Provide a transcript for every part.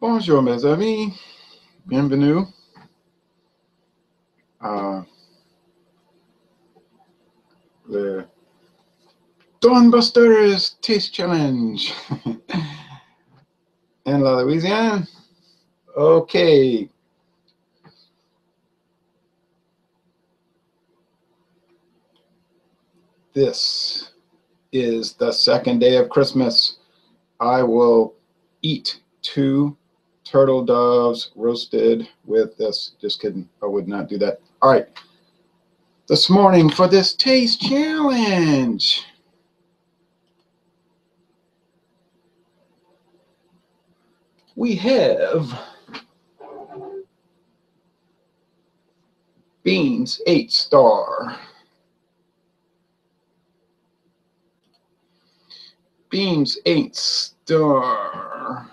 Bonjour, mes amis. Bienvenue. The Dawn Busters Taste Challenge in La Louisiane. Okay. This is the second day of Christmas. I will eat 2 turtle doves roasted with this. Just kidding. I would not do that. All right. This morning for this taste challenge, we have Beans 8-star. Beams 8-star.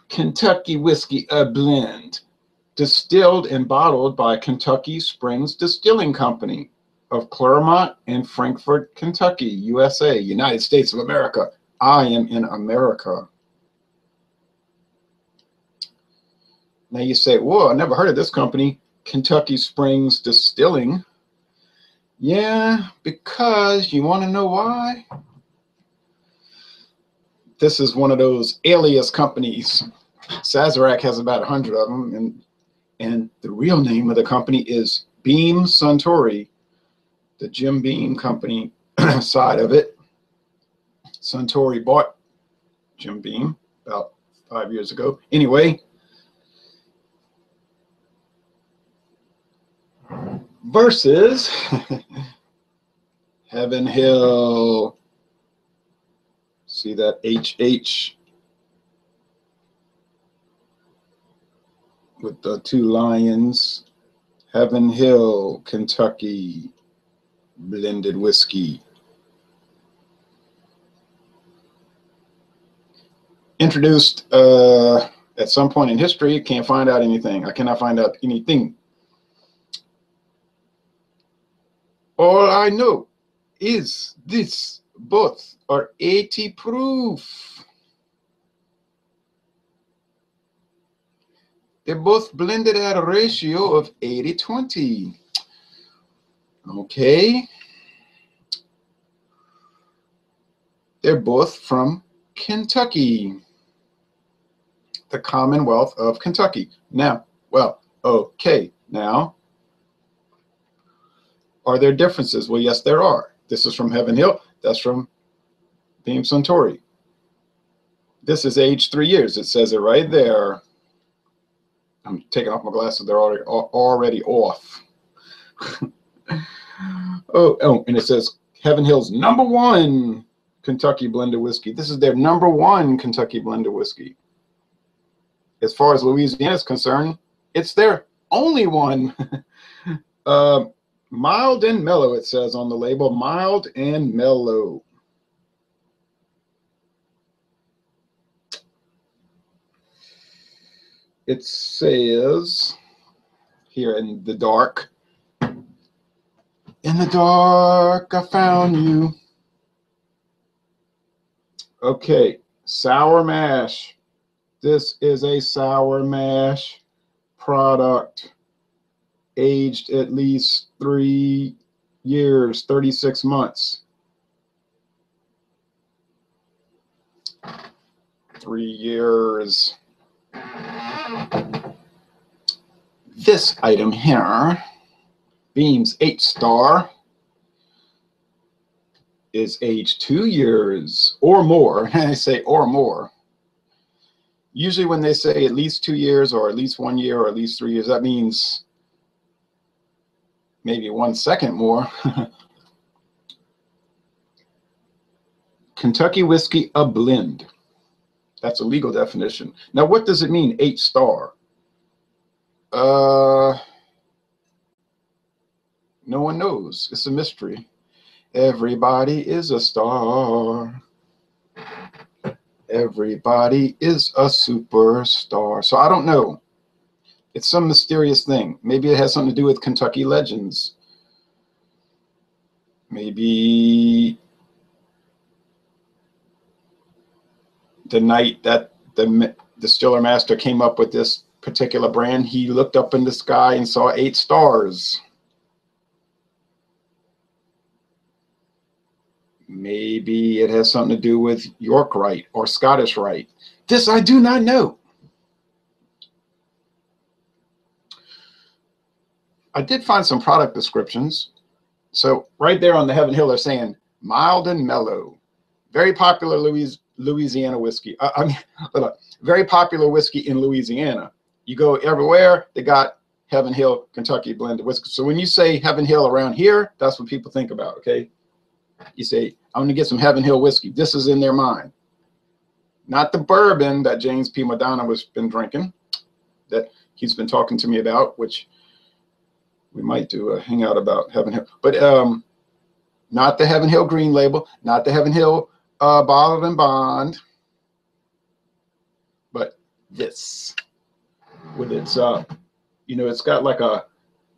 Kentucky Whiskey, a blend. Distilled and bottled by Kentucky Springs Distilling Company of Claremont and Frankfort, Kentucky, USA, United States of America. I am in America. Now you say, whoa, I never heard of this company, Kentucky Springs Distilling. Yeah, because you want to know why? This is one of those alias companies. Sazerac has about 100 of them, and the real name of the company is Beam Suntory, the Jim Beam company side of it. Suntory bought Jim Beam about 5 years ago. Anyway, versus Heaven Hill. See that HH with the 2 lions. Heaven Hill, Kentucky blended whiskey. Introduced at some point in history. Can't find out anything. I cannot find out anything. All I know is this: both are 80 proof. They're both blended at a ratio of 80-20. Okay. They're both from Kentucky, the Commonwealth of Kentucky. Now, well, okay. Now, are there differences? Well, yes, there are. This is from Heaven Hill. That's from Beam Suntory. This is aged 3 years. It says it right there. I'm taking off my glasses. They're already off. oh, and it says Heaven Hill's #1 Kentucky blended whiskey. This is their #1 Kentucky blended whiskey. As far as Louisiana is concerned, it's their only one. Mild and mellow, it says on the label. Mild and mellow. It says here, in the dark. In the dark, I found you. Okay, sour mash. This is a sour mash product, aged at least 3 years, 36 months. 3 years. This item here, Beam's 8-star, is aged 2 years or more. I say or more. Usually when they say at least 2 years or at least 1 year or at least 3 years, that means maybe 1 second more. Kentucky whiskey, a blend. That's a legal definition. Now, what does it mean, 8-star? No one knows. It's a mystery. Everybody is a star. Everybody is a superstar. So I don't know. It's some mysterious thing. Maybe it has something to do with Kentucky legends. Maybe the night that the distiller master came up with this particular brand, he looked up in the sky and saw 8 stars. Maybe it has something to do with York Rite or Scottish Rite. This I do not know. I did find some product descriptions. So right there on the Heaven Hill, they're saying mild and mellow, very popular Louisiana whiskey. I mean, very popular whiskey in Louisiana. You go everywhere, they got Heaven Hill Kentucky blended whiskey. So when you say Heaven Hill around here, that's what people think about, okay? You say, I'm going to get some Heaven Hill whiskey. This is in their mind. Not the bourbon that James P. Madonna has been drinking, that he's been talking to me about, which we might do a hangout about Heaven Hill. But not the Heaven Hill Green Label, not the Heaven Hill Bottled and Bond, but this. With its, you know, it's got like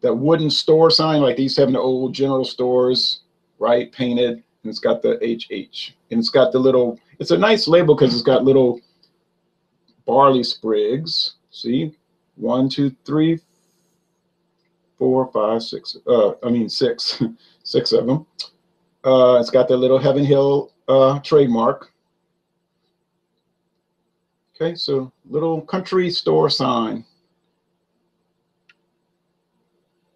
that wooden store sign, like they used to have in the old general stores, right? Painted, and it's got the HH, and it's got the little, it's a nice label because it's got little barley sprigs. See, 1, 2, 3, 4, 5, 6. I mean 6, 6 of them. It's got the little Heaven Hill trademark. Okay, so little country store sign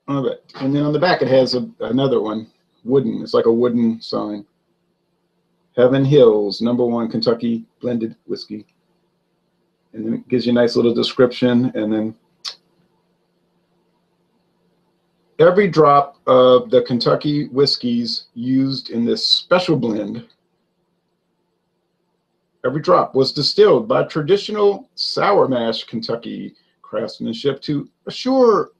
on the back. And then on the back it has another one, wooden. It's like a wooden sign. Heaven Hills, #1 Kentucky blended whiskey. And then it gives you a nice little description. And then every drop of the Kentucky whiskeys used in this special blend, every drop was distilled by traditional sour mash Kentucky craftsmanship to assure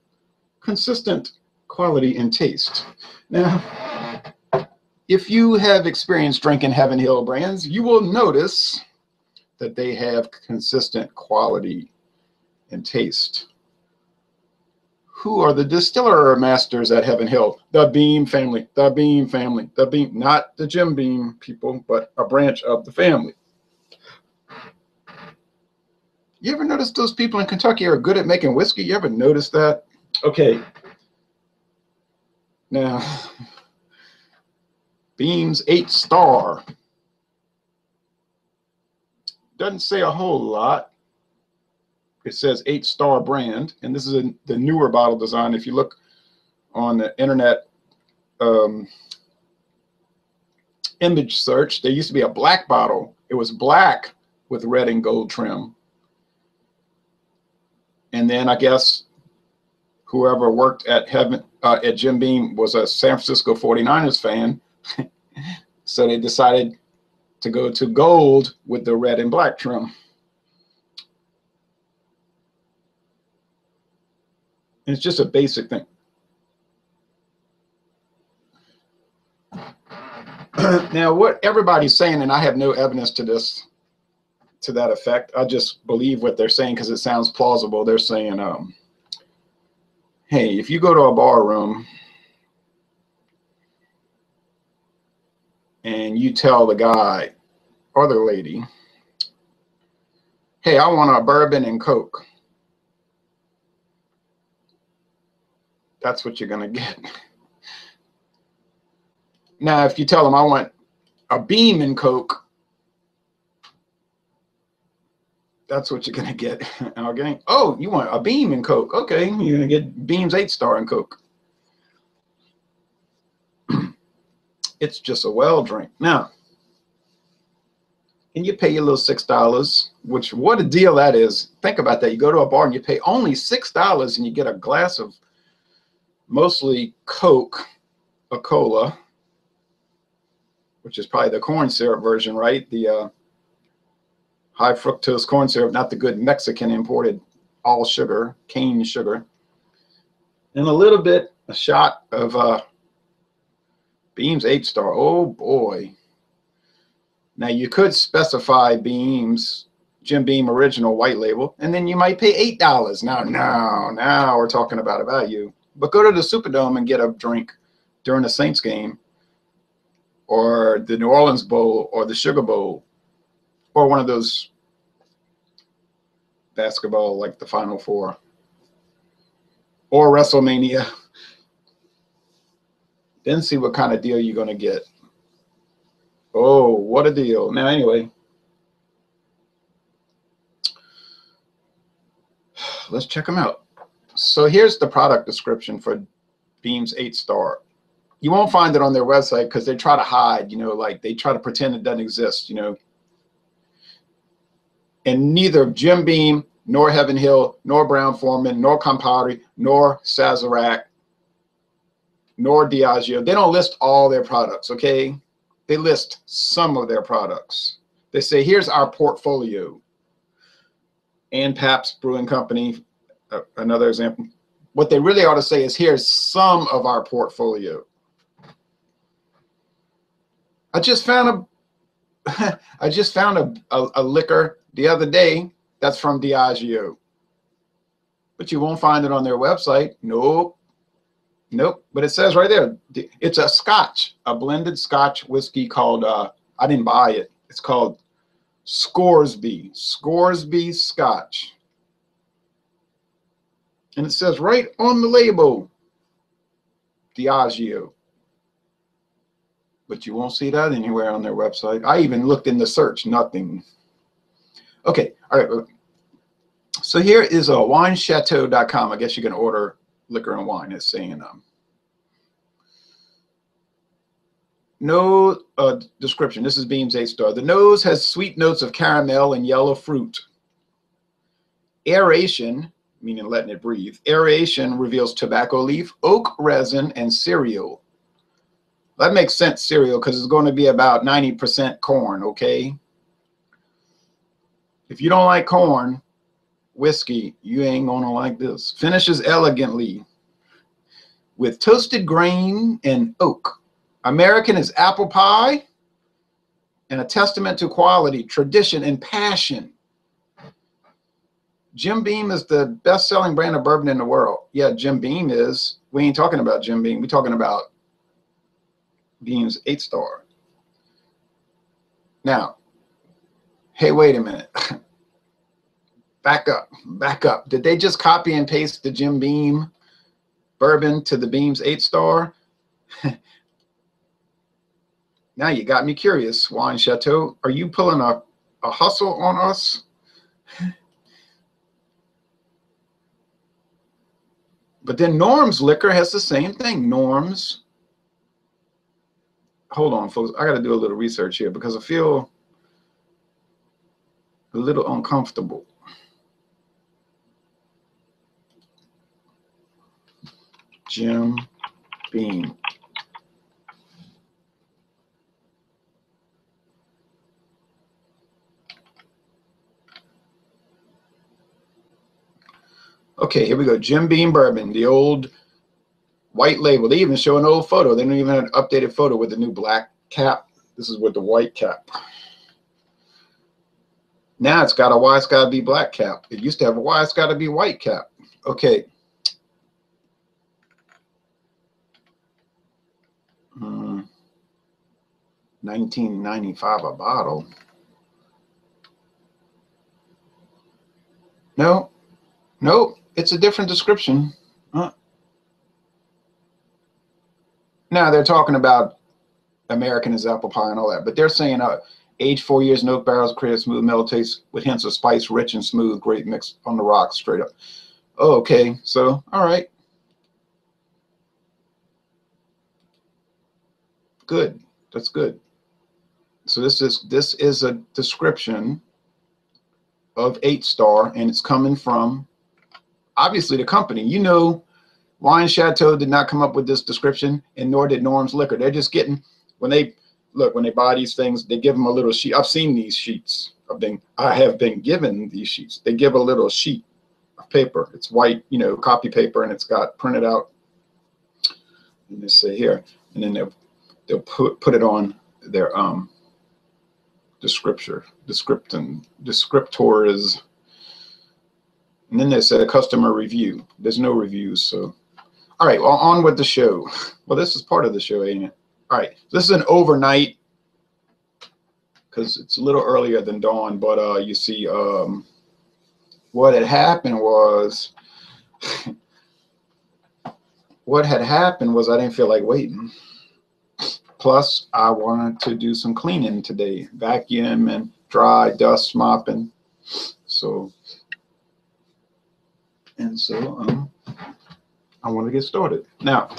consistent quality and taste. Now, if you have experienced drinking Heaven Hill brands, you will notice that they have consistent quality and taste. Who are the distiller masters at Heaven Hill? The Beam family, the Beam family, the Beam, not the Jim Beam people, but a branch of the family. You ever notice those people in Kentucky are good at making whiskey? You ever notice that? Okay. Now, Beam's 8-star. Doesn't say a whole lot. It says 8-star brand, and this is the newer bottle design. If you look on the internet image search, there used to be a black bottle. It was black with red and gold trim. And then I guess whoever worked at Jim Beam was a San Francisco 49ers fan. So they decided to go to gold with the red and black trim. And it's just a basic thing. Now, what everybody's saying, and I have no evidence to this, to that effect. I just believe what they're saying because it sounds plausible. They're saying, hey, if you go to a bar room and you tell the guy or the lady, hey, I want a bourbon and Coke, that's what you're going to get. Now, if you tell them I want a Beam and Coke, that's what you're going to get. Okay. Oh, you want a Beam and Coke. Okay. You're going to get Beam's 8-star and Coke. It's just a well drink. Now, and you pay your little $6, which what a deal that is. Think about that. You go to a bar and you pay only $6 and you get a glass of mostly Coke, a cola, which is probably the corn syrup version, right? The high fructose corn syrup, not the good Mexican imported all sugar, cane sugar. And a shot of Beam's 8-star. Oh boy. Now you could specify Beam's Jim Beam original white label, and then you might pay $8. Now we're talking about a value. But go to the Superdome and get a drink during the Saints game, or the New Orleans Bowl, or the Sugar Bowl, or one of those basketball, like the Final Four or WrestleMania. Then see what kind of deal you're going to get. Oh, what a deal. Now, anyway, let's check them out. So here's the product description for Beams 8-Star. You won't find it on their website because they try to hide, you know, like they try to pretend it doesn't exist, you know. And neither Jim Beam, nor Heaven Hill, nor Brown-Forman, nor Campari, nor Sazerac, nor Diageo, they don't list all their products, okay? They list some of their products. They say, here's our portfolio. And Pabst Brewing Company, another example. What they really ought to say is, here's some of our portfolio. I just found a liquor the other day that's from Diageo, but you won't find it on their website. Nope. Nope. But it says right there, it's a Scotch, a blended Scotch whiskey called, I didn't buy it. It's called Scoresby Scotch. And it says right on the label, Diageo. But you won't see that anywhere on their website. I even looked in the search, nothing. Okay, all right. So here is winechateau.com. I guess you can order liquor and wine. It's saying no description. This is Beams 8-Star. The nose has sweet notes of caramel and yellow fruit. Aeration, meaning letting it breathe. Aeration reveals tobacco leaf, oak resin, and cereal. That makes sense, cereal, because it's going to be about 90% corn, okay? If you don't like corn, whiskey, you ain't going to like this. Finishes elegantly with toasted grain and oak. American is apple pie and a testament to quality, tradition, and passion. Jim Beam is the best-selling brand of bourbon in the world. Yeah, Jim Beam is. We ain't talking about Jim Beam. We're talking about Beams 8-Star. Now, hey, wait a minute. Back up. Did they just copy and paste the Jim Beam bourbon to the Beams 8-Star? Now you got me curious, Wine Chateau. Are you pulling a hustle on us? But then Norm's Liquor has the same thing. Norm's. Hold on, folks. I got to do a little research here because I feel a little uncomfortable. Jim Beam. Okay, here we go. Jim Beam bourbon, the old white label. They even show an old photo. They don't even have an updated photo with the new black cap. This is with the white cap. Now it's got a why it's got to be black cap. It used to have a why it's got to be white cap. Okay. 1995 a bottle. No, it's a different description. Now they're talking about American is apple pie and all that, but they're saying aged 4 years in oak barrels, create a smooth mellow taste with hints of spice, rich and smooth, great mix on the rocks, straight up. Oh, okay, so all right, good. That's good. So this is a description of 8-Star, and it's coming from obviously the company. You know, Wine Chateau did not come up with this description, and nor did Norm's Liquor. They're just getting, when they buy these things, they give them a little sheet. I've seen these sheets. I have been given these sheets. They give a little sheet of paper. It's white, you know, copy paper, and it's got printed out. And they say here, and then they'll put it on their descriptors. And then they said a customer review. There's no reviews, so. All right, well, on with the show. Well, this is part of the show, ain't it? All right, this is an overnight because it's a little earlier than dawn, but you see what had happened was, I didn't feel like waiting. Plus, I wanted to do some cleaning today, vacuum and dry, dust mopping. So, I want to get started now.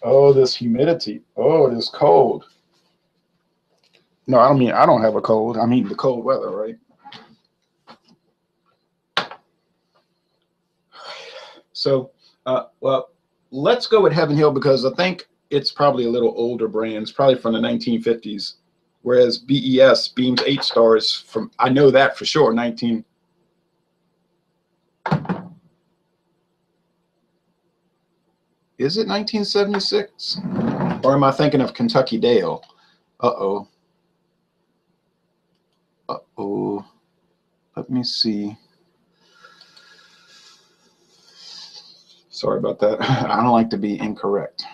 Oh, this humidity. Oh, this cold. No, I don't have a cold. I mean the cold weather, right? So, well, let's go with Heaven Hill because I think it's probably a little older brand. It's probably from the 1950s, whereas BES, Beams 8 Stars, from, I know that for sure, 19. Is it 1976? Or am I thinking of Kentucky Dale? Uh-oh. Uh-oh. Let me see. Sorry about that. I don't like to be incorrect.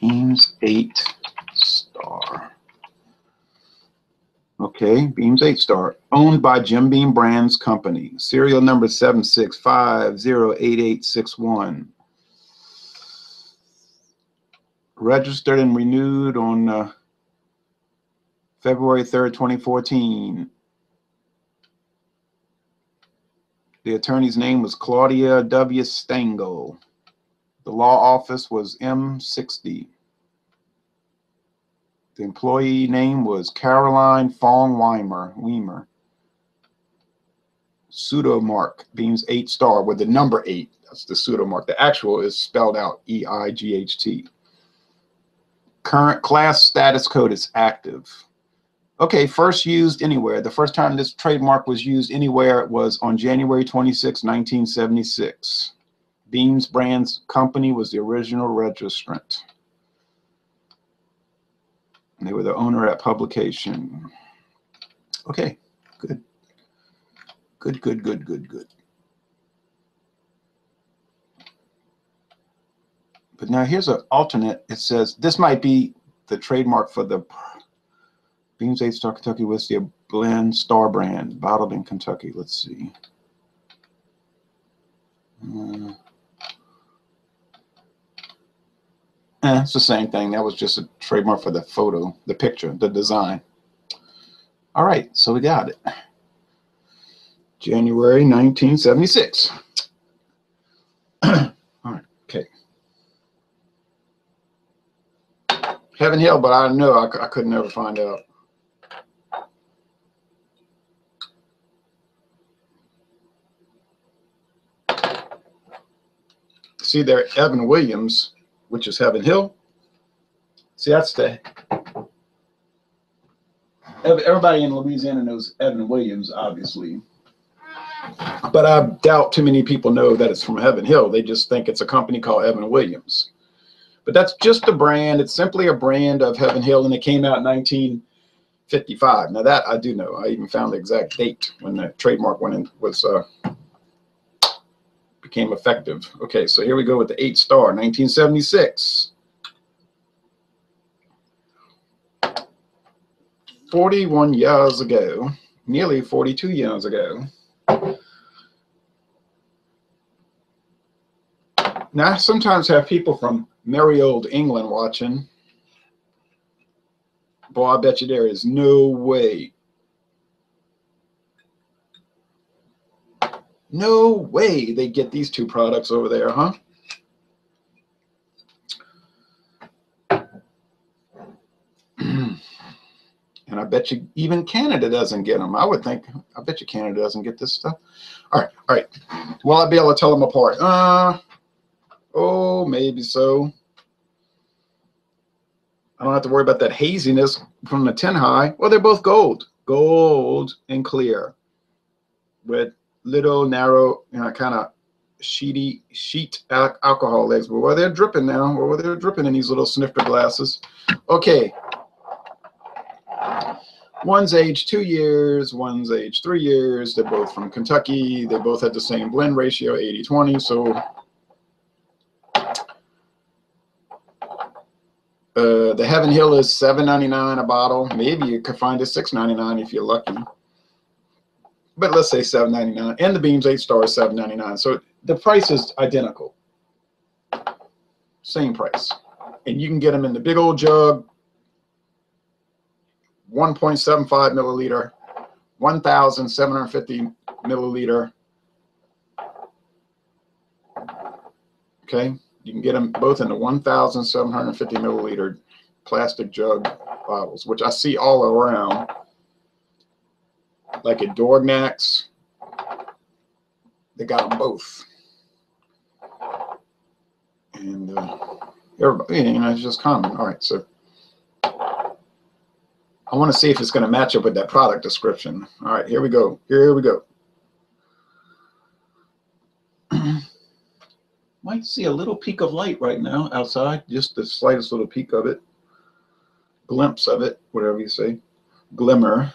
Beams 8 Star. Okay, Beams 8 Star, owned by Jim Beam Brands Company, serial number 76508861. Registered and renewed on February 3rd, 2014. The attorney's name was Claudia W. Stengel. The law office was M60. The employee name was Caroline Fong Weimer. Pseudomark, Beams 8 Star with the number 8. That's the pseudomark. The actual is spelled out EIGHT. Current class status code is active. Okay, first used anywhere. The first time this trademark was used anywhere was on January 26, 1976. Beams Brands Company was the original registrant. They were the owner at publication. Okay, good. Good. But now here's an alternate. It says this might be the trademark for the Beams 8 Star Kentucky Whiskey, a blend star brand, bottled in Kentucky. Let's see. It's the same thing. That was just a trademark for the photo, the picture, the design. All right, so we got it. January 1976. All right, okay. Heaven Hill, but I know I could never find out. See there, Evan Williams, which is Heaven Hill. See, that's the, everybody in Louisiana knows Evan Williams, obviously. But I doubt too many people know that it's from Heaven Hill. They just think it's a company called Evan Williams. But that's just a brand. It's simply a brand of Heaven Hill, and it came out in 1955. Now that I do know. I even found the exact date when the trademark went in, became effective. Okay, so here we go with the 8 Star, 1976. 41 years ago, nearly 42 years ago. Now, I sometimes have people from merry old England watching. Boy, I bet you there is no way. No way they get these two products over there, huh? And I bet you even Canada doesn't get them. I would think, I bet you Canada doesn't get this stuff. All right. Will I be able to tell them apart? Oh, maybe so. I don't have to worry about that haziness from the 10 high. Well, they're both gold and clear with little narrow, kind of sheet alcohol legs. But well, they're dripping now. Well, they're dripping in these little snifter glasses. Okay. One's aged 2 years, one's aged 3 years. They're both from Kentucky. They both had the same blend ratio, 80-20. So the Heaven Hill is $7.99 a bottle. Maybe you could find it $6.99 if you're lucky. But let's say $7.99. And the Beams 8 Star is $7.99. So the price is identical. Same price. And you can get them in the big old jug, 1.75 milliliter, 1,750 milliliter. Okay, you can get them both in the 1,750 milliliter plastic jug bottles, which I see all around, like at Dorgnax. They got them both, and everybody, you know, it's just common. All right, so I want to see if it's going to match up with that product description. All right, here we go. Here we go. Might see a little peak of light right now outside, just the slightest little peak of it, glimpse of it, whatever you say, glimmer.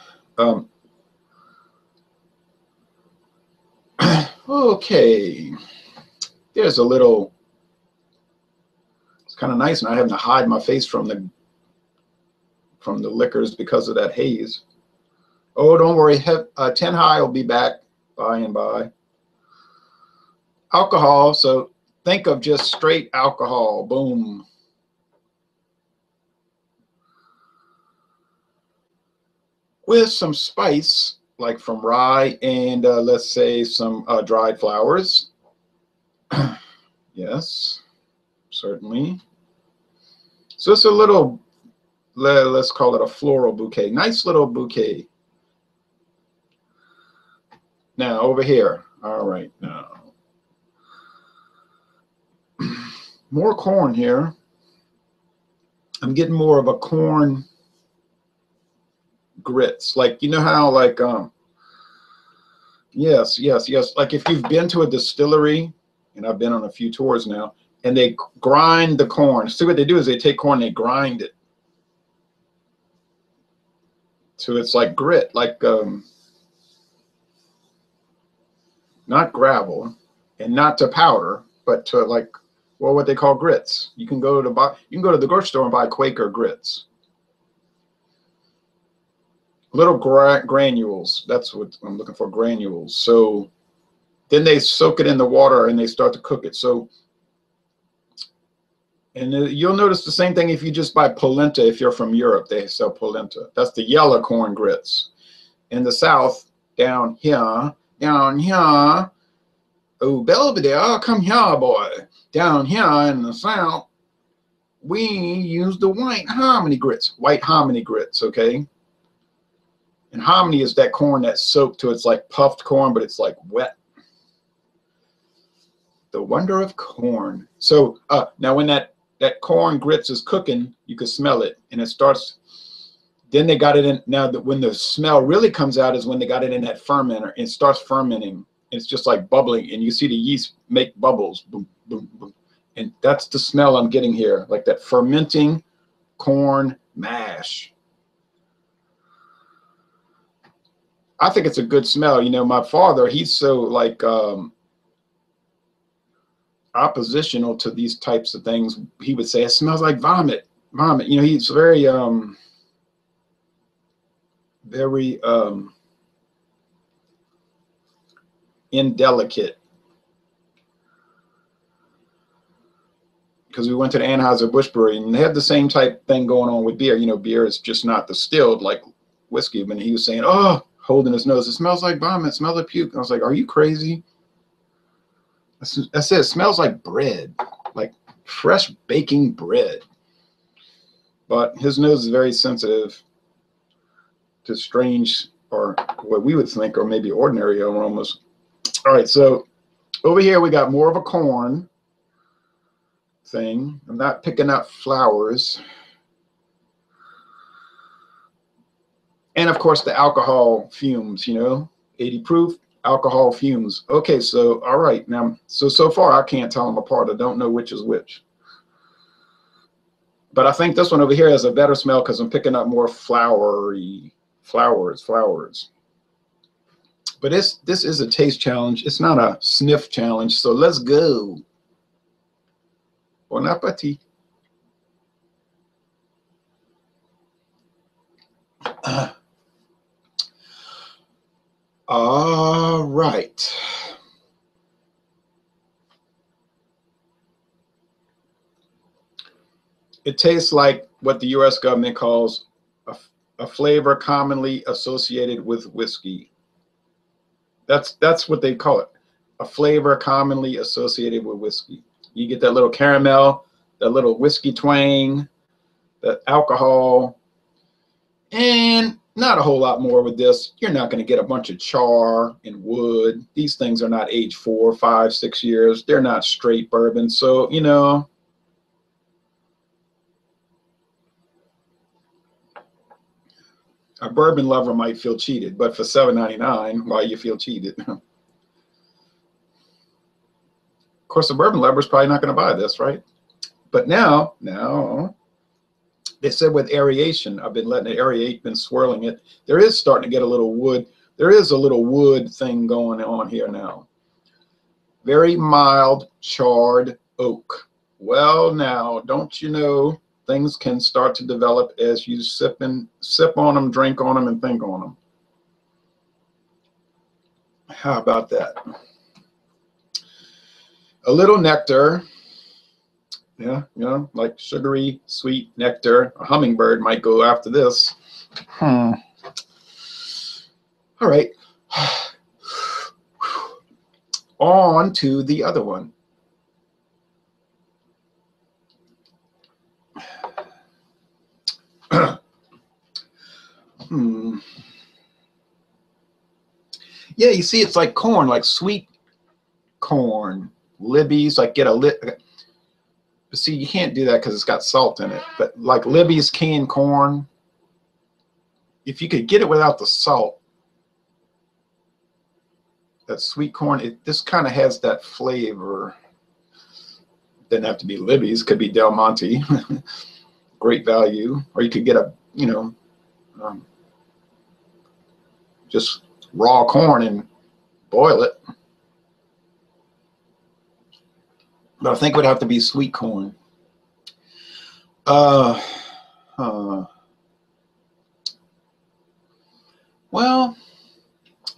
Okay, there's a little, it's kind of nice not having to hide my face from the liquors because of that haze. Oh, don't worry, 10 High will be back by and by. Alcohol, so think of just straight alcohol, boom. With some spice, like from rye and let's say some dried flowers. Yes, certainly. So it's a little, let's call it a floral bouquet. Nice little bouquet. Now over here. All right, now. More corn here. I'm getting more of a corn grits. Like, you know how like, yes. Like if you've been to a distillery, and I've been on a few tours now, and they grind the corn. See what they do is they take corn, they grind it. So it's like grit, like not gravel and not to powder, but to like, well, what they call grits. You can go to the grocery store and buy Quaker grits. Little granules. That's what I'm looking for, granules. So then they soak it in the water and they start to cook it. So, and you'll notice the same thing if you just buy polenta. If you're from Europe, they sell polenta. That's the yellow corn grits. In the South, down here, oh, Belvedere, come here, boy. Down here in the South, we use the white hominy grits. White hominy grits, okay? And hominy is that corn that's soaked to, it's like puffed corn, but it's like wet. The wonder of corn. So now when that corn grits is cooking, you can smell it, and it starts. Then they got it in. Now that when the smell really comes out is when they got it in that fermenter, and it starts fermenting. It's just like bubbling, and you see the yeast make bubbles, boom, boom, boom, and that's the smell I'm getting here, like that fermenting corn mash. I think it's a good smell. You know, my father, he's so like oppositional to these types of things. He would say it smells like vomit. You know, he's very indelicate, because we went to the Anheuser-Busch brewery and they have the same type thing going on with beer. You know, beer is just not distilled like whiskey. But he was saying, oh, holding his nose, it smells like vomit, it smells like puke. I was like, are you crazy? I said, it smells like bread, like fresh baking bread. But his nose is very sensitive to strange, or what we would think, or maybe ordinary aromas. All right, so over here we got more of a corn thing. I'm not picking up flowers. And of course the alcohol fumes, you know, 80 proof alcohol fumes. Okay, so all right, now so far I can't tell them apart. I don't know which is which. But I think this one over here has a better smell because I'm picking up more flowery Flowers. But this is a taste challenge. It's not a sniff challenge. So let's go. Bon appetit. All right. It tastes like what the U.S. government calls a flavor commonly associated with whiskey. That's what they call it. A flavor commonly associated with whiskey. You get that little caramel, that little whiskey twang, that alcohol, and not a whole lot more with this. You're not going to get a bunch of char and wood. These things are not aged 4, 5, 6 years. They're not straight bourbon. So, you know, a bourbon lover might feel cheated, but for $7.99, why you feel cheated? Of course, a bourbon lover is probably not going to buy this, right? But now, they said with aeration, I've been letting it aerate, been swirling it. There is starting to get a little wood. There is a little wood thing going on here now. Very mild charred oak. Well, now, don't you know, things can start to develop as you sip on them, drink on them, and think on them. How about that? A little nectar. Yeah, you know, like sugary, sweet nectar. A hummingbird might go after this. All right. On to the other one. Yeah, you see, it's like corn, like sweet corn. Libby's, like get a but see, you can't do that because it's got salt in it. But like Libby's canned corn, if you could get it without the salt, that sweet corn, this kind of has that flavor. Doesn't have to be Libby's, could be Del Monte. Great value. Or you could get a, you know, just raw corn and boil it. But I think it would have to be sweet corn. Well,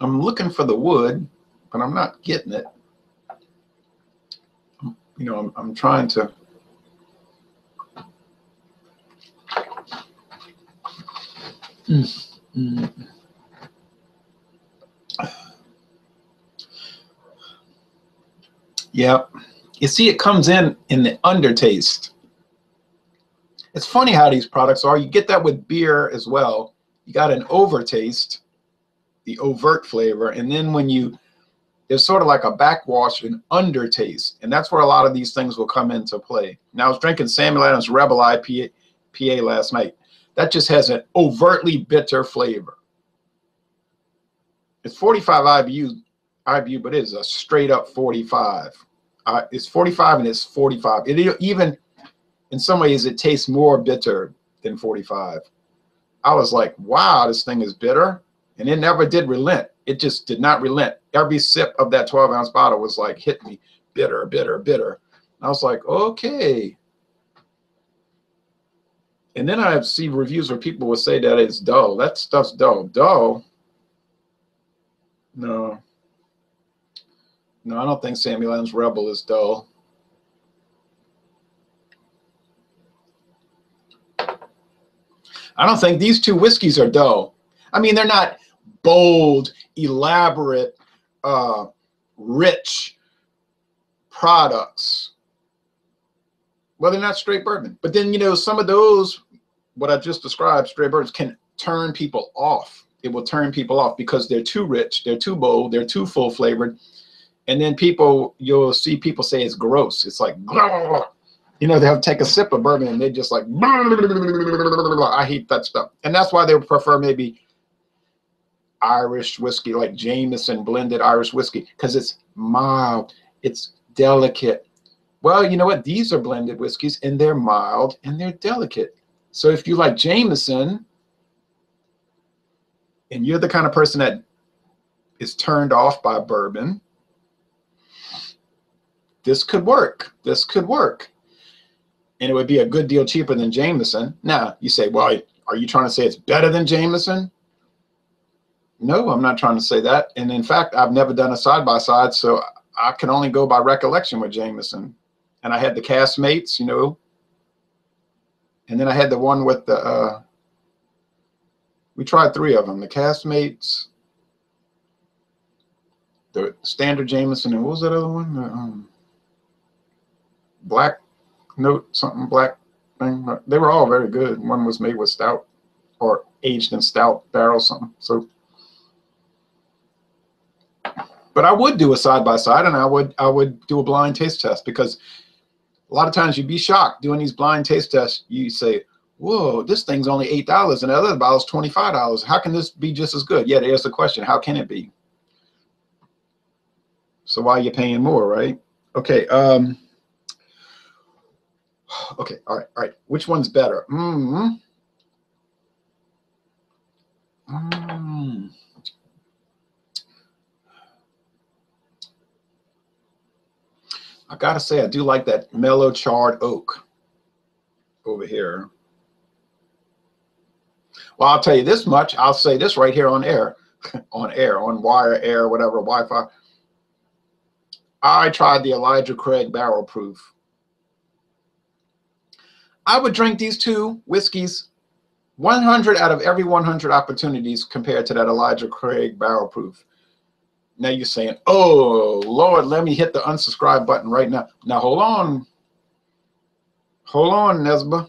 I'm looking for the wood, but I'm not getting it. You know, I'm trying to. Yeah, you see, it comes in the undertaste. It's funny how these products are. You get that with beer as well. You got an overtaste, the overt flavor, and then when there's sort of like a backwash, an undertaste, and that's where a lot of these things will come into play. Now, I was drinking Samuel Adams Rebel IPA last night. That just has an overtly bitter flavor. It's 45 IBU, but it is a straight up 45. It's 45 and it's 45. It even, in some ways, it tastes more bitter than 45. I was like, wow, this thing is bitter. And it never did relent. It just did not relent. Every sip of that 12-ounce bottle was like, hit me, bitter, bitter, bitter. And I was like, okay. And then I see reviews where people will say that it's dull. That stuff's dull. Dull? No. No, I don't think Samuel Adams Rebel is dull. I don't think these two whiskeys are dull. I mean, they're not bold, elaborate, rich products. Well, they're not straight bourbon. But then, you know, some of those, what I just described, straight bourbons, can turn people off. It will turn people off because they're too rich, they're too bold, they're too full flavored. And then you'll see people say it's gross. It's like, you know, they'll take a sip of bourbon and they just like, I hate that stuff. And that's why they would prefer maybe Irish whiskey, like Jameson blended Irish whiskey, because it's mild, it's delicate. Well, you know what? These are blended whiskeys and they're mild and they're delicate. So if you like Jameson, and you're the kind of person that is turned off by bourbon, this could work. This could work. And it would be a good deal cheaper than Jameson. Now, you say, well, are you trying to say it's better than Jameson? No, I'm not trying to say that. And in fact, I've never done a side-by-side, so I can only go by recollection with Jameson. And I had the Castmates, you know. And then I had the one with the, we tried 3 of them. The Castmates, the standard Jameson, and what was that other one? The, Black Note, something black thing. They were all very good. One was made with stout or aged in stout barrel, something. So, but I would do a side-by-side, and I would do a blind taste test, because a lot of times you'd be shocked doing these blind taste tests. You say, whoa, this thing's only $8 and the other bottle's $25. How can this be just as good? Yeah, there's the question. How can it be? So why are you paying more, right? Okay. Okay. All right. Which one's better? I gotta say, I do like that mellow charred oak over here. Well, I'll tell you this much. I'll say this right here on air, on wire, air, whatever, Wi-Fi. I tried the Elijah Craig Barrel Proof. I would drink these 2 whiskeys 100 out of every 100 opportunities compared to that Elijah Craig Barrel Proof. Now you're saying, oh, Lord, let me hit the unsubscribe button right now. Now, hold on. Hold on, Nesba.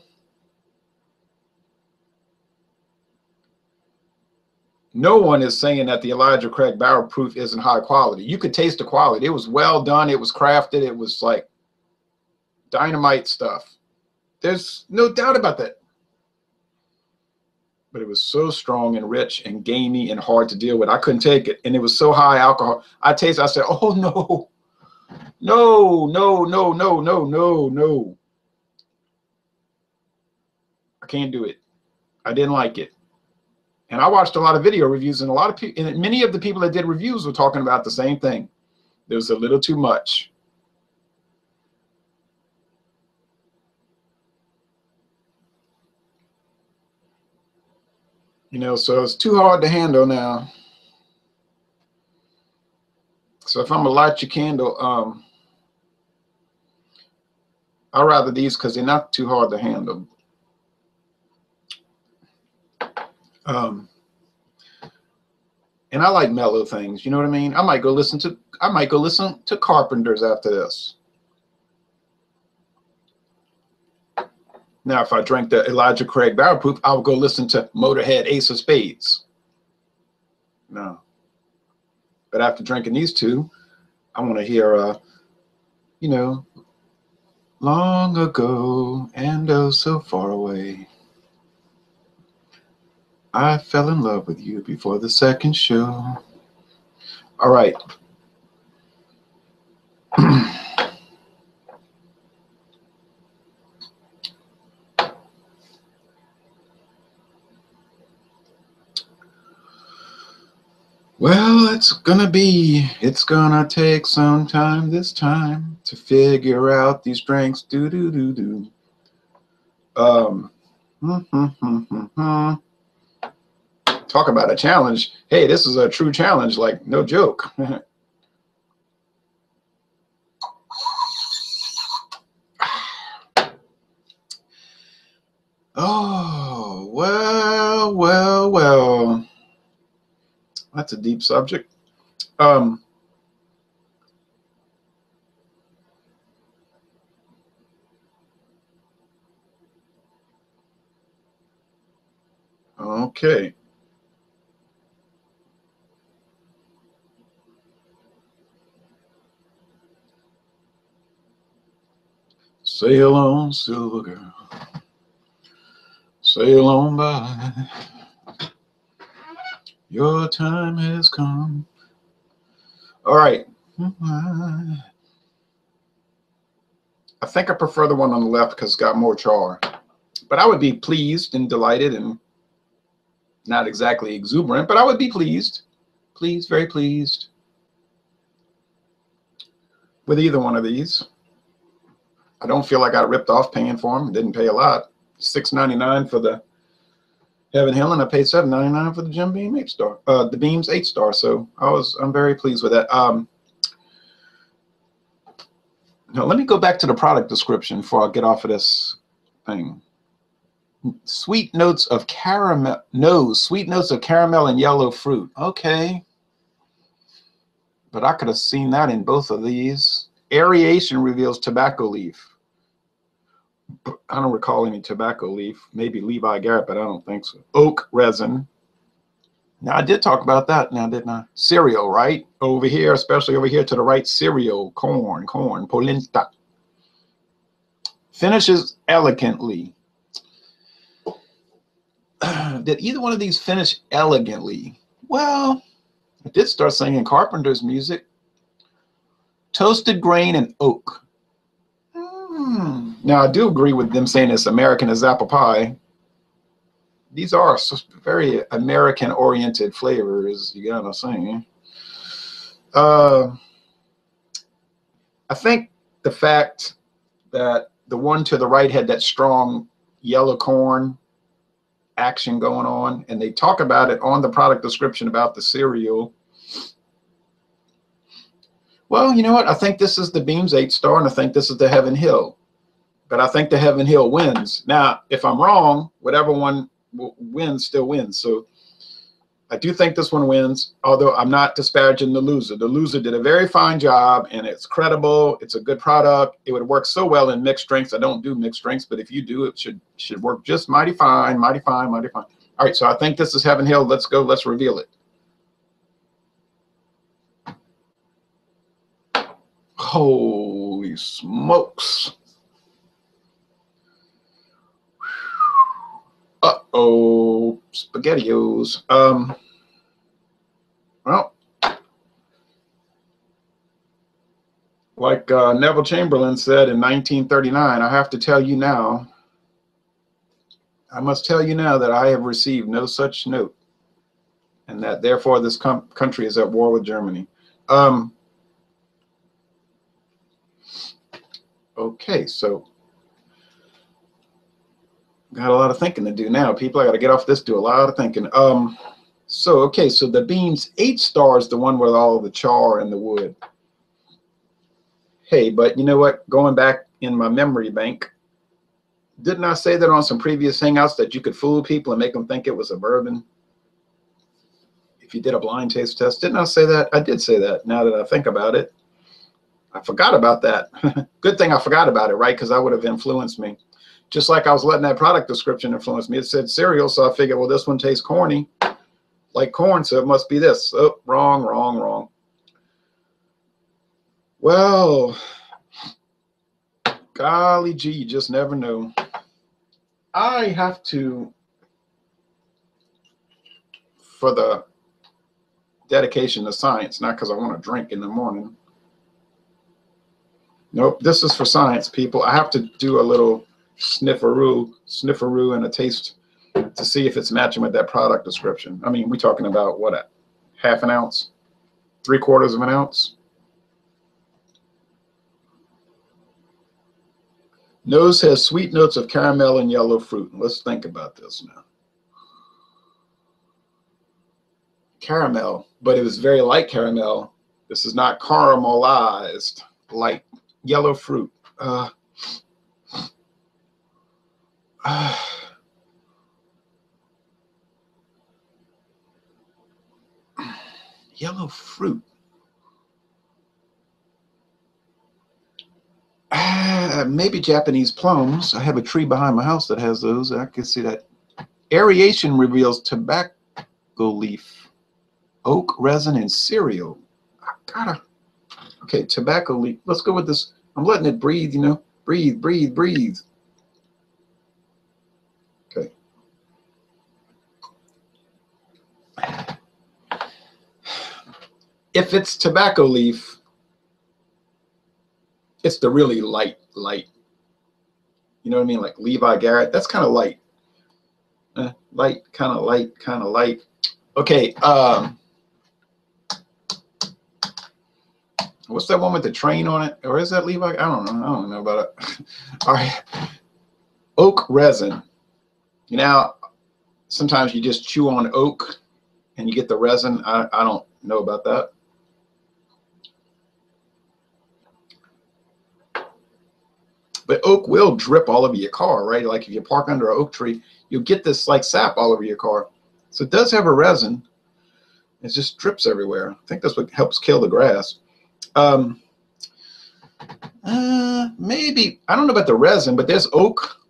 No one is saying that the Elijah Craig Barrel Proof isn't high quality. You could taste the quality. It was well done. It was crafted. It was like dynamite stuff. There's no doubt about that. But it was so strong and rich and gamey and hard to deal with. I couldn't take it. And it was so high alcohol. I tasted, I said, oh, no. No, no, no, no, no, no, no. I can't do it. I didn't like it. And I watched a lot of video reviews, and a lot of people, and many of the people that did reviews were talking about the same thing. There was a little too much. You know, so it's too hard to handle now. So if I'm gonna light your candle, I'd rather these because they're not too hard to handle. And I like mellow things, you know what I mean? I might go listen to Carpenters after this. Now, if I drank the Elijah Craig Barrel Proof, I would go listen to Motorhead, Ace of Spades. No. But after drinking these 2, I want to hear, you know, long ago and oh so far away, I fell in love with you before the second show. All right. Well, it's gonna take some time this time to figure out these drinks. Talk about a challenge. Hey, this is a true challenge, like no joke. Oh, well. That's a deep subject. Okay. Sail on, silver girl. Sail on by. Your time has come. All right. I think I prefer the one on the left because it's got more char. But I would be pleased and delighted and Not exactly exuberant, but I would be pleased. Pleased, very pleased with either one of these. I don't feel like I ripped off paying for them. Didn't pay a lot. $6.99 for the Heaven Hill, and I paid $7.99 for the Jim Beam 8-star. The Beam's 8-star. So I'm very pleased with that. Now let me go back to the product description before I get off of this thing. Sweet notes of caramel. No, sweet notes of caramel and yellow fruit. Okay. But I could have seen that in both of these. Aeration reveals tobacco leaf. I don't recall any tobacco leaf. Maybe Levi Garrett, but I don't think so. Oak resin. Now, I did talk about that now, didn't I? Cereal, right? Over here, especially over here to the right, cereal, corn, polenta. Finishes elegantly. Did either one of these finish elegantly? Well, I did start singing Carpenter's music. Toasted grain and oak. Now, I do agree with them saying it's American as apple pie. These are very American-oriented flavors, you gotta say. I think the fact that the one to the right had that strong yellow corn action going on, and they talk about it on the product description about the cereal. Well, you know what? I think this is the Beam's 8-star, and I think this is the Heaven Hill. But I think the Heaven Hill wins. Now, if I'm wrong, whatever one wins still wins. So I do think this one wins, although I'm not disparaging the loser. The loser did a very fine job, and it's credible. It's a good product. It would work so well in mixed drinks. I don't do mixed drinks, but if you do, it should work just mighty fine, mighty fine, mighty fine. All right, so I think this is Heaven Hill. Let's go. Let's reveal it. Holy smokes. Uh-oh, SpaghettiOs. Well, like Neville Chamberlain said in 1939, I have to tell you now, I must tell you now that I have received no such note, and that therefore this country is at war with Germany. Okay, so got a lot of thinking to do now, people. I got to get off this, do a lot of thinking. So, okay, so the Beam's 8-star is the one with all the char and the wood. Hey, but you know what? Going back in my memory bank, didn't I say that on some previous Hangouts that you could fool people and make them think it was a bourbon? If you did a blind taste test, didn't I say that? I did say that, now that I think about it. I forgot about that. Good thing I forgot about it, right? Because that would have influenced me. Just like I was letting that product description influence me. It said cereal, so I figured, well, this one tastes corny, like corn, so it must be this. Oh, wrong, wrong, wrong. Well, golly gee, you just never know. I have to, for the dedication to science, not because I want to drink in the morning. Nope, this is for science, people. I have to do a little snifferoo and a taste to see if it's matching with that product description. I mean, we're talking about what, a half an ounce, 3/4 of an ounce. Nose has sweet notes of caramel and yellow fruit. Let's think about this now. Caramel, but it was very light caramel. This is not caramelized, light yellow fruit. Yellow fruit. Maybe Japanese plums. I have a tree behind my house that has those. I can see that. Aeration reveals tobacco leaf, oak resin, and cereal. I gotta. Okay, tobacco leaf. Let's go with this. I'm letting it breathe, you know. Breathe, breathe, breathe. Okay. If it's tobacco leaf, it's the really light. You know what I mean? Like Levi Garrett, that's kind of light. Light, kind of light, kind of light. Okay. What's that one with the train on it? Or is that Levi? I don't know. I don't know about it. All right. Oak resin. Now, sometimes you just chew on oak and you get the resin. I don't know about that. But oak will drip all over your car, right? Like if you park under an oak tree, you'll get this like sap all over your car. So it does have a resin. It just drips everywhere. I think that's what helps kill the grass. Maybe, I don't know about the resin, but there's oak.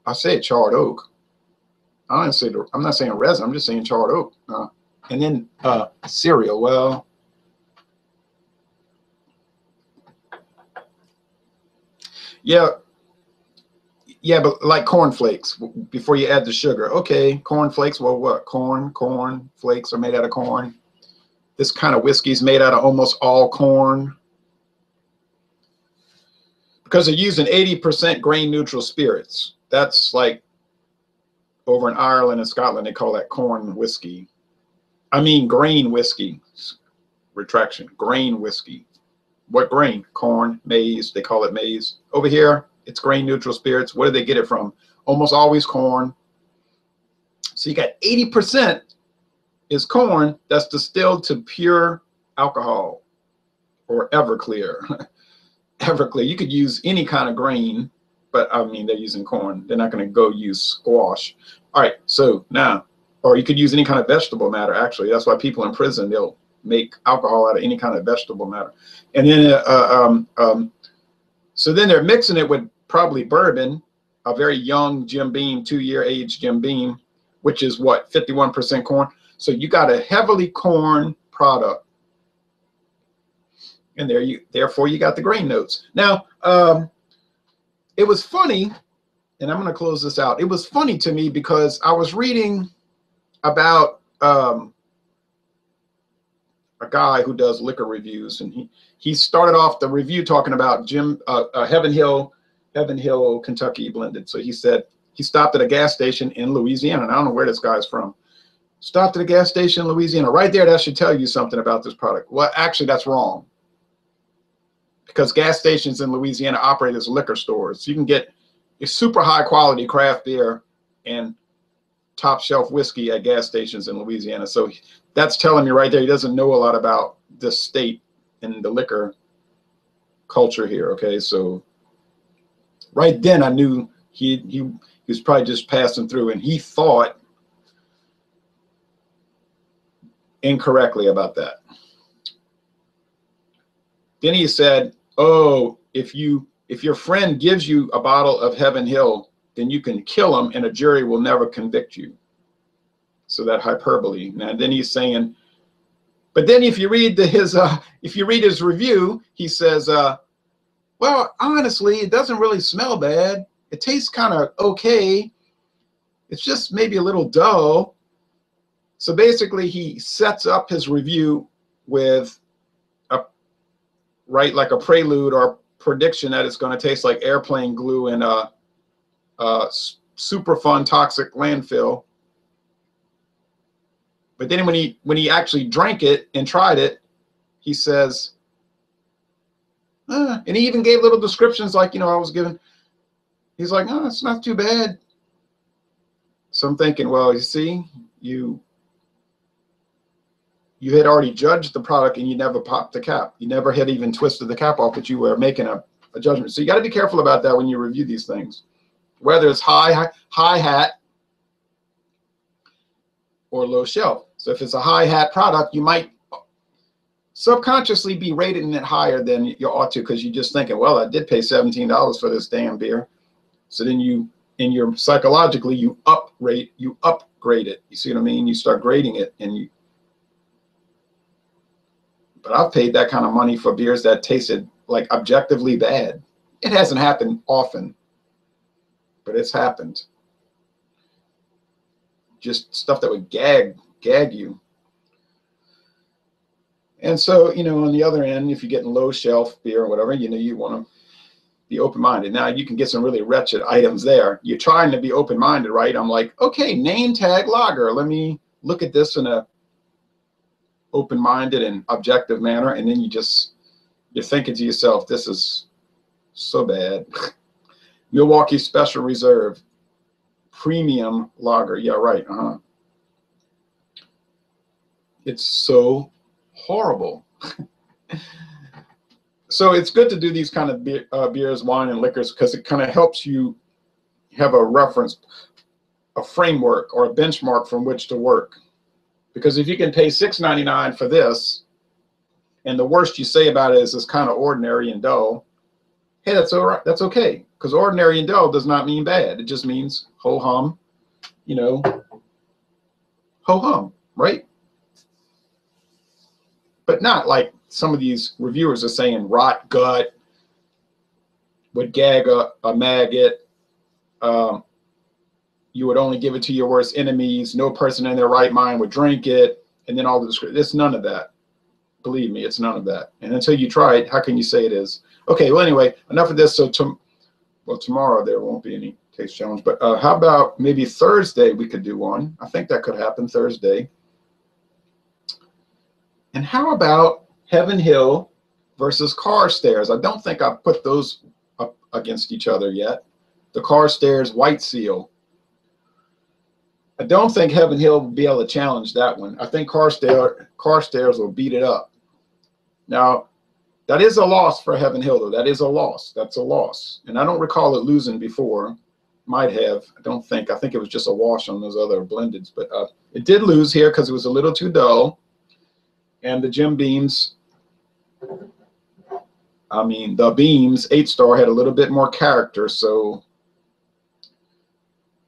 I say charred oak. I'm not saying resin, I'm just saying charred oak. And then cereal. Well, yeah, but like cornflakes before you add the sugar. Okay, cornflakes. Well, what? Corn flakes are made out of corn. This kind of whiskey is made out of almost all corn because they're using 80% grain neutral spirits. That's like over in Ireland and Scotland, they call that corn whiskey. I mean, grain whiskey. Retraction. Grain whiskey. What grain? Corn, maize. They call it maize. Over here, it's grain neutral spirits. Where do they get it from? Almost always corn. So you got 80% is corn that's distilled to pure alcohol, or Everclear. Everclear. You could use any kind of grain, but I mean, they're using corn. They're not going to go use squash. All right. So now, or you could use any kind of vegetable matter. Actually, that's why people in prison, they'll make alcohol out of any kind of vegetable matter. And then, so then they're mixing it with probably bourbon, a very young Jim Beam, 2-year age Jim Beam, which is what, 51% corn. So you got a heavily corn product, and therefore you got the grain notes. Now, it was funny, and I'm going to close this out. It was funny to me because I was reading about a guy who does liquor reviews, and he started off the review talking about Heaven Hill, Kentucky blended. So he said he stopped at a gas station in Louisiana, and I don't know where this guy's from. Stopped at a gas station in Louisiana. Right there, that should tell you something about this product. Well, actually, that's wrong, because gas stations in Louisiana operate as liquor stores. You can get a super high quality craft beer and top shelf whiskey at gas stations in Louisiana. So that's telling me right there he doesn't know a lot about this state and the liquor culture here. Okay, so right then I knew he was probably just passing through, and he thought incorrectly about that. Then he said, oh, if your friend gives you a bottle of Heaven Hill, then you can kill him and a jury will never convict you. So that hyperbole. Now then he's saying, but then if you read his review, he says, well, honestly, it doesn't really smell bad. It tastes kind of okay. It's just maybe a little dull. So basically he sets up his review with like a prelude or prediction that it's going to taste like airplane glue in a super fun toxic landfill. But then when he actually drank it and tried it, he says, and he even gave little descriptions like, I was given. He's like, oh, it's not too bad. So I'm thinking, well, you see, you had already judged the product and you never popped the cap. You never had even twisted the cap off, but you were making a judgment. So you got to be careful about that when you review these things, whether it's high hat or low shelf. So if it's a high hat product, you might subconsciously be rating it higher than you ought to, because you're just thinking, well, I did pay $17 for this damn beer. So then psychologically you upgrade it. You see what I mean? You start grading it, but I've paid that kind of money for beers that tasted like objectively bad. It hasn't happened often, but it's happened. Just stuff that would gag you. And so, on the other end, if you're getting low shelf beer or whatever, you want to be open-minded. Now you can get some really wretched items there. You're trying to be open-minded, right? I'm like, okay, name tag lager. Let me look at this in a open-minded and objective manner. And then you're thinking to yourself, this is so bad. Milwaukee Special Reserve Premium Lager. Yeah, right. It's so horrible. So it's good to do these kind of beers, wine, and liquors, because it kind of helps you have a reference, a framework, or a benchmark from which to work. Because if you can pay $6.99 for this, and the worst you say about it is it's kind of ordinary and dull, hey, that's all right. That's okay. Because ordinary and dull does not mean bad. It just means ho-hum, you know, ho-hum, right? But not like some of these reviewers are saying rot gut, would gag a maggot, you would only give it to your worst enemies, no person in their right mind would drink it, and then all the description. It's none of that. Believe me, it's none of that. And until you try it, how can you say it is? Okay, well, anyway, enough of this. So tomorrow there won't be any taste challenge, but how about maybe Thursday we could do one? I think that could happen Thursday. And how about Heaven Hill versus Carstairs? I don't think I've put those up against each other yet. The Carstairs White Seal. I don't think Heaven Hill will be able to challenge that one. I think Carstairs will beat it up. Now, that is a loss for Heaven Hill, though. That is a loss. That's a loss. And I don't recall it losing before. Might have. I don't think. I think it was just a wash on those other blendeds. But it did lose here because it was a little too dull. And the Jim Beams, I mean, the Beams 8-star had a little bit more character. So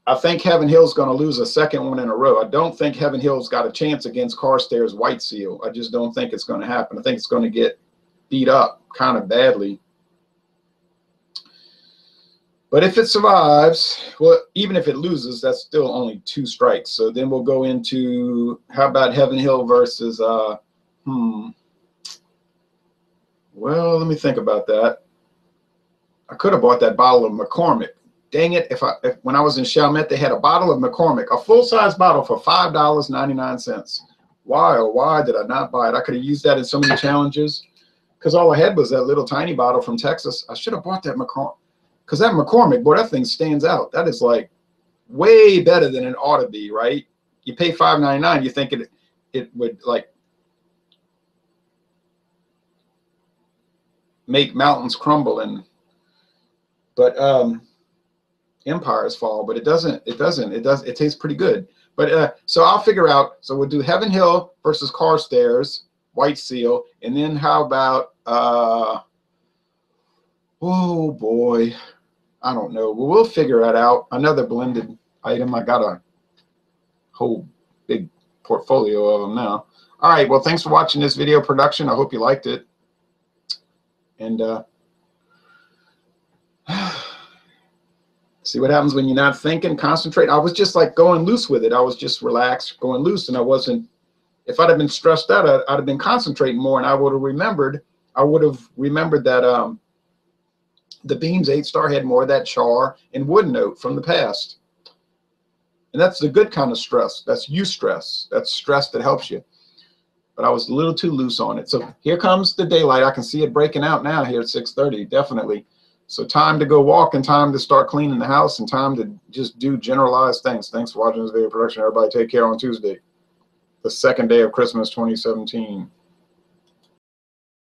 I think Heaven Hill's going to lose a second one in a row. I don't think Heaven Hill's got a chance against Carstairs White Seal. I just don't think it's going to happen. I think it's going to get beat up kind of badly. But if it survives, well, even if it loses, that's still only 2 strikes. So then we'll go into, how about Heaven Hill versus, well, let me think about that. I could have bought that bottle of McCormick. Dang it, if when I was in Chalmette, they had a bottle of McCormick, a full-size bottle for $5.99. Why, oh why did I not buy it? I could have used that in so many challenges, because all I had was that little tiny bottle from Texas. I should have bought that McCormick, because that McCormick, boy, that thing stands out. That is like way better than it ought to be, right? You pay $5.99, you think it would like make mountains crumble, but empires fall, but it doesn't. It tastes pretty good. But so I'll figure out. So we'll do Heaven Hill versus Carstairs White Seal, and then how about oh boy, I don't know. Well, we'll figure that out. Another blended item. I got a whole big portfolio of them now. All right. Well, thanks for watching this video production. I hope you liked it. And see what happens when you're not thinking, concentrate. I was just like going loose with it. I was just relaxed, going loose, and I wasn't. If I'd have been stressed out, I'd have been concentrating more, and I would have remembered. I would have remembered that the Beams 8-star had more of that char and wood note from the past, and that's the good kind of stress. That's eustress. That's stress that helps you. But I was a little too loose on it. So here comes the daylight. I can see it breaking out now here at 6:30, definitely. So time to go walk and time to start cleaning the house and time to just do generalized things. Thanks for watching this video production. Everybody take care on Tuesday, the second day of Christmas 2017.